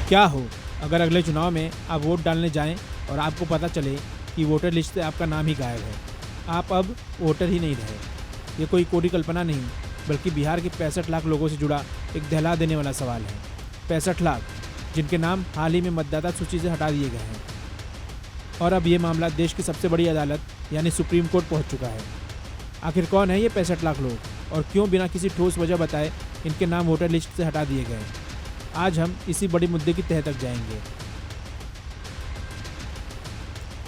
क्या हो अगर अगले चुनाव में आप वोट डालने जाएं और आपको पता चले कि वोटर लिस्ट से आपका नाम ही गायब है, आप अब वोटर ही नहीं रहे। ये कोई कोरी कल्पना नहीं, बल्कि बिहार के 65 लाख लोगों से जुड़ा एक दहला देने वाला सवाल है। 65 लाख जिनके नाम हाल ही में मतदाता सूची से हटा दिए गए हैं। और अब ये मामला देश की सबसे बड़ी अदालत यानी सुप्रीम कोर्ट पहुंच चुका है। आखिर कौन है ये 65 लाख लोग और क्यों बिना किसी ठोस वजह बताए इनके नाम वोटर लिस्ट से हटा दिए गए? आज हम इसी बड़ी मुद्दे की तह तक जाएंगे।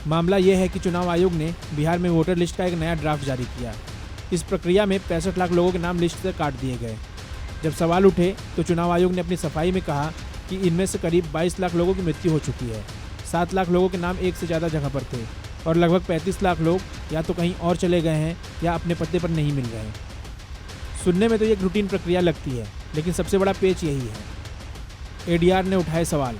मामला यह है कि चुनाव आयोग ने बिहार में वोटर लिस्ट का एक नया ड्राफ्ट जारी किया। इस प्रक्रिया में 65 लाख लोगों के नाम लिस्ट से काट दिए गए। जब सवाल उठे तो चुनाव आयोग ने अपनी सफाई में कहा कि इनमें से करीब 22 लाख लोगों की मृत्यु हो चुकी है, 7 लाख लोगों के नाम एक से ज़्यादा जगह पर थे और लगभग 35 लाख लोग या तो कहीं और चले गए हैं या अपने पते पर नहीं मिल रहे। सुनने में तो ये एक रूटीन प्रक्रिया लगती है, लेकिन सबसे बड़ा पेच यही है। एडीआर ने उठाए सवाल।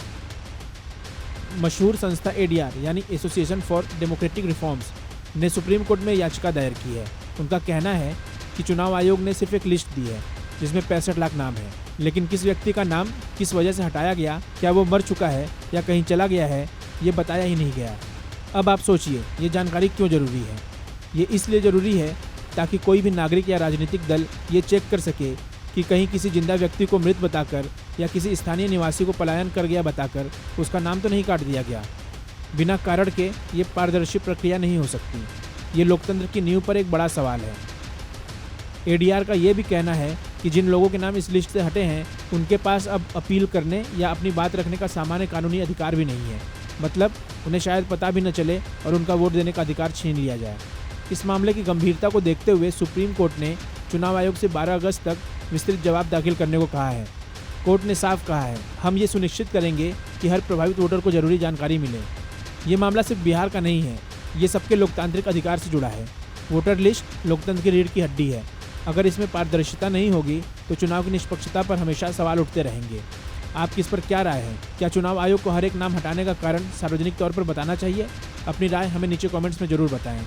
मशहूर संस्था एडीआर यानी एसोसिएशन फॉर डेमोक्रेटिक रिफॉर्म्स ने सुप्रीम कोर्ट में याचिका दायर की है। उनका कहना है कि चुनाव आयोग ने सिर्फ एक लिस्ट दी है जिसमें 65 लाख नाम है, लेकिन किस व्यक्ति का नाम किस वजह से हटाया गया, क्या वो मर चुका है या कहीं चला गया है, ये बताया ही नहीं गया। अब आप सोचिए ये जानकारी क्यों जरूरी है। ये इसलिए ज़रूरी है ताकि कोई भी नागरिक या राजनीतिक दल ये चेक कर सके कि कहीं किसी जिंदा व्यक्ति को मृत बताकर या किसी स्थानीय निवासी को पलायन कर गया बताकर उसका नाम तो नहीं काट दिया गया। बिना कारण के ये पारदर्शी प्रक्रिया नहीं हो सकती। ये लोकतंत्र की नींव पर एक बड़ा सवाल है। एडीआर का ये भी कहना है कि जिन लोगों के नाम इस लिस्ट से हटे हैं उनके पास अब अपील करने या अपनी बात रखने का सामान्य कानूनी अधिकार भी नहीं है। मतलब उन्हें शायद पता भी न चले और उनका वोट देने का अधिकार छीन लिया जाए। इस मामले की गंभीरता को देखते हुए सुप्रीम कोर्ट ने चुनाव आयोग से 12 अगस्त तक विस्तृत जवाब दाखिल करने को कहा है। कोर्ट ने साफ कहा है, हम ये सुनिश्चित करेंगे कि हर प्रभावित वोटर को जरूरी जानकारी मिले। ये मामला सिर्फ बिहार का नहीं है, ये सबके लोकतांत्रिक अधिकार से जुड़ा है। वोटर लिस्ट लोकतंत्र की रीढ़ की हड्डी है। अगर इसमें पारदर्शिता नहीं होगी तो चुनाव की निष्पक्षता पर हमेशा सवाल उठते रहेंगे। आपकी इस पर क्या राय है? क्या चुनाव आयोग को हर एक नाम हटाने का कारण सार्वजनिक तौर पर बताना चाहिए? अपनी राय हमें नीचे कमेंट्स में जरूर बताएं।